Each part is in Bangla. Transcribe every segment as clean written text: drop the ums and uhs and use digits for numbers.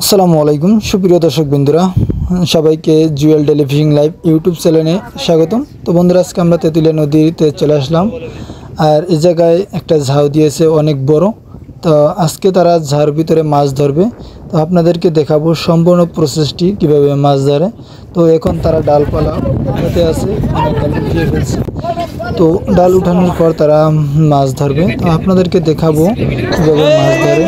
আসসালামু আলাইকুম সুপ্রিয় দর্শক বন্ধুরা, সবাইকে Jewel daily fishing live YouTube চ্যানেলে স্বাগতম। তো বন্ধুরা, আজকে আমরা তেঁতুলিয়া নদীতে চলে আসলাম। আর এই জায়গায় একটা ঝাউ দিয়েছে অনেক বড়। তো আজকে তারা ঝাউর ভিতরে মাছ ধরবে। তো আপনাদেরকে দেখাবো সম্পূর্ণ প্রসেসটি কিভাবে মাছ ধরে। তো এখন তারা ডালপালা উঠাতে আছে, ডাল উঠিয়ে ফেলছে। তো ডাল উঠানোর পর তারা মাছ ধরবে। তো আপনাদেরকে দেখাবো কিভাবে মাছ ধরে।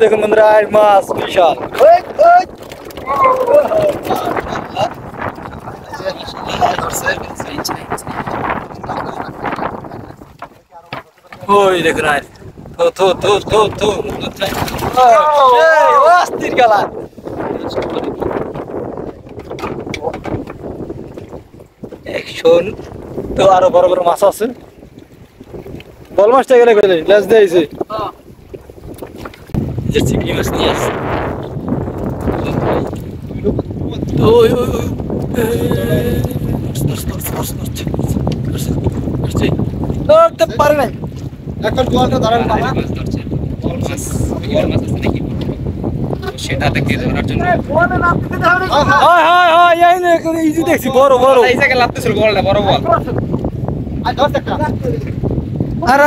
দেখুন বন্ধুরা, মাছ বিশাল। ওই দেখুন আর অস্থির খেলা। একশন তো আরো বড় বড় মাছ আছে। বল মাছটা গেলে লেজ দিয়েছে, চিংড়ি মাছ নিয়ে আসছে। পারে নাই এখন জলটা ধরার সেটা দেখতে ধরার জন্য ইজি দেখছি বড় বড় এই জায়গায় লাগতেছিল বলটা বড় বল। আর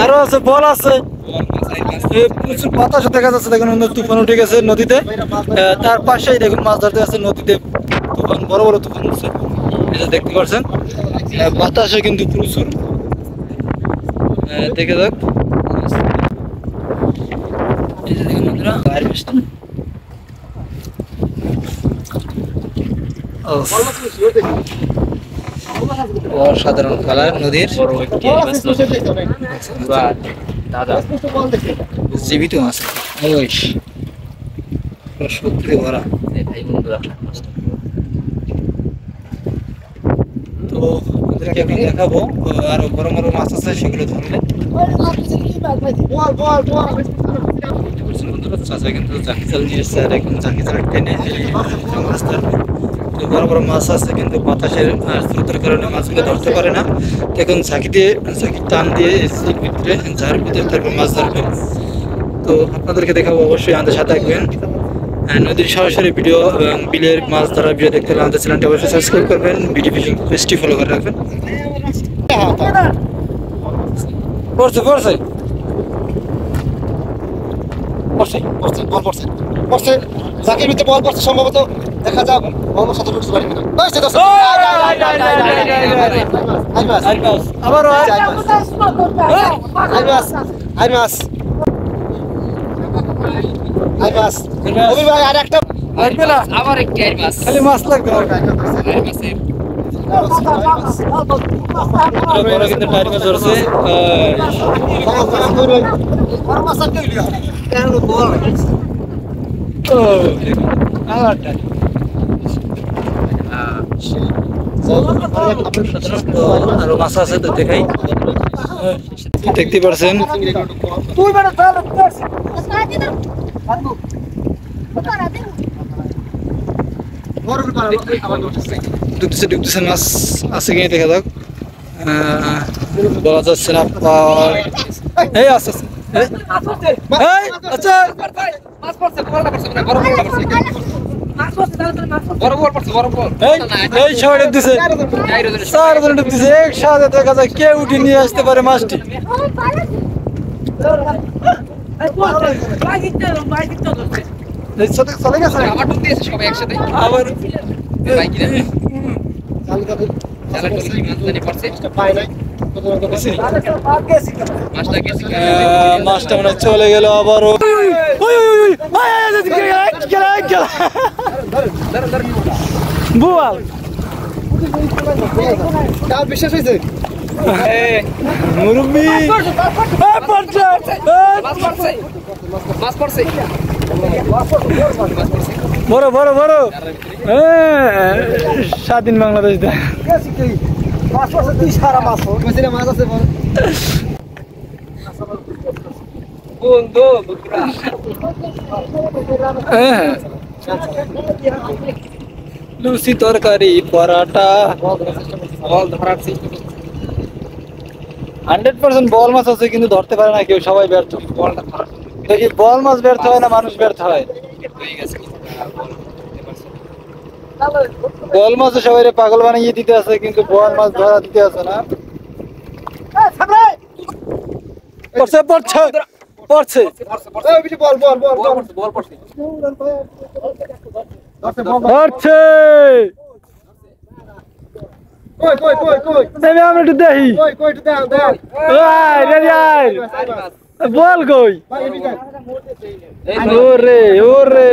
আরো আছে বল আছে। প্রচুর বাতাস দেখা যাচ্ছে। দেখুন তুফান উঠে গেছে নদীতে। তার পাশেই দেখুন মাছ ধরতে আছে নদীতে। তুফান বড় বড় তুফান উঠছে, এটা দেখতে পাচ্ছেন। বাতাসে কিন্তু প্রচুর। দেখে যাক, দেখুন বন্ধুরা অসাধারণ কালার নদীর। জীবিত মাছ, সত্যি ভরা। তো ওদেরকে এখন দেখাবো আরো বড় বড় মাছ আছে, সেগুলো ধরলে। চাচা কিন্তু জাকি জাল নিয়ে এসছে, আর এখন জাকি জাল টেনে মাছ ধরবে। তো বড় বড় মাছ আছে, কিন্তু বাতাসের স্রোতের কারণে মাছগুলো ধরতে পারে না। এখন ঝাঁকি টান দিয়ে ভিতরে ঝাড়ের ভিতরে তারপর মাছ ধরবে। তো আপনাদেরকে দেখাবো, অবশ্যই আমাদের সাথে থাকবেন। নদীর সরাসরি ভিডিও এবং বিলের মাছ ধরার ভিডিও দেখতে হলে আমাদের চ্যানেলটি অবশ্যই সাবস্ক্রাইব করবেন, ভিডিও ফিশিং পেজটি ফলো করে রাখবেন। পড়ছে পড়ছে পড়ছে পড়ছে বল পড়ছে পড়ছে জাকির ভিতরে বল পড়ছে, সম্ভবত দেখা যাক বল সাথে ঢুকতে পারি কিনা। পড়ছে তো আবার ভাই আর একটা আবার একটি মাছ, খালি মাছ লাগবে। কিন্তু টাইর মাছ ধরছে। আরো মাছ আছে, তো দেখাই। দেখতে পাচ্ছেন ডুবতেছে মাছ আছে কিনা দেখা যাক। বলা যাচ্ছে না। এই আচ্ছা একসাথে দেখা যায় কে উঠে নিয়ে আসতে পারে মাছটি। চলে গেছে আবার মাছটা মনে চলে গেল আবারও। বুয়াল বিশ্বাস হয়েছে মুরব্বি বড় বড় বড় স্বাধীন বাংলাদেশ সারা মাছ মাছ আছে লুচি তরকারি পরাটা 100% বল মাছ আছে কিন্তু ধরতে পারে না কেউ, সবাই ব্যর্থ। দেখি বল মাছ ব্যর্থ হয় না মানুষ ব্যর্থ হয়? বল মাছ সবাই পাগল বানিয়ে দিতে আছে কিন্তু বল মাছ ধরা দিতে আছে না। পড়ছে পড়ছে পড়ছে পড়ছে আমরা একটু দেখি বল কই ওরে ওরে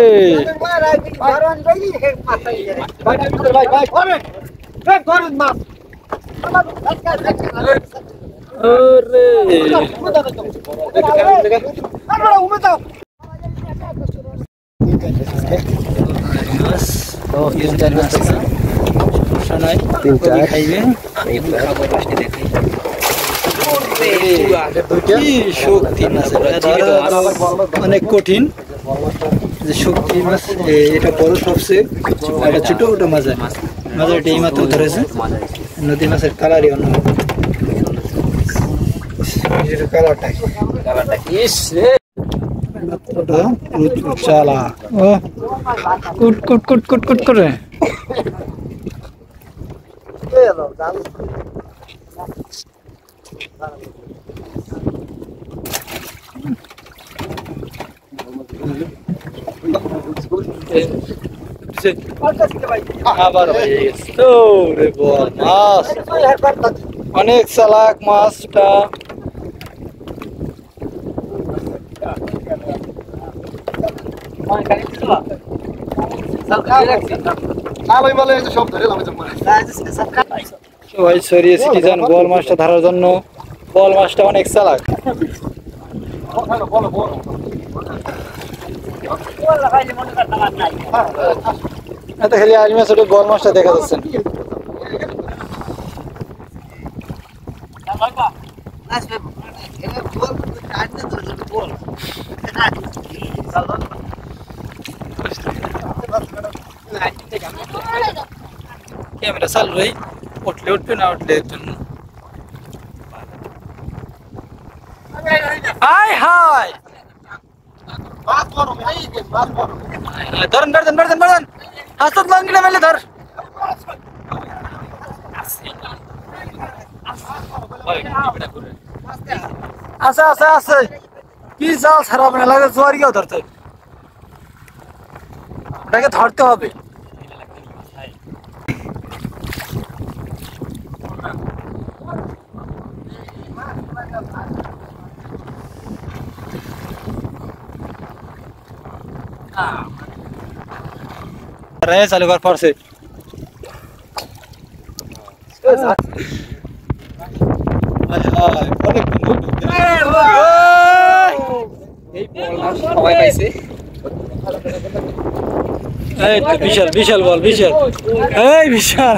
অনেক কঠিন যে শক্তি মাছ, এটা বড় সবচেয়ে, এটা ছোট, ওটা মাঝে মাঝে এই মাত্র ধরেছে। নদী মাছের কালারই অন্য কালারটা চালা কুট কুট কুট কুট কুট করে অনেক চালাক মাছটা। সবাই সরিয়েছে কি জান বল মাছটা ধরার জন্য। বল মাছটা অনেক চালাক। এত খালি আজ মাছ বল মাছটা দেখা যাচ্ছে। ক্যামেরা চালু রই, উঠলে উঠবে না উঠলে জন্য। হাই হাই ধরেন ধরেন ধরেন ধরেন হাসত লাঙ্গিটা মেলে ধর। আছে আছে আছে কি জাল ছাড়া আপনার লাগে জোয়ার গিয়েও ধরতে, ওটাকে ধরতে হবে। চালু কর পড়ছে বিশাল বিশাল বল বিশাল এই বিশাল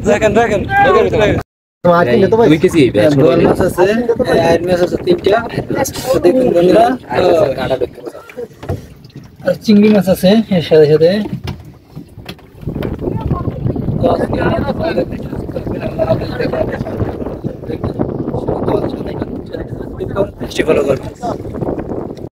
দেখেন দেখেন বল মাছ আছে, আইর মাছ আছে 3টা দেখুন বন্ধুরা, আর চিংড়ি মাছ আছে এর সাথে সাথে। ফলো করবেন।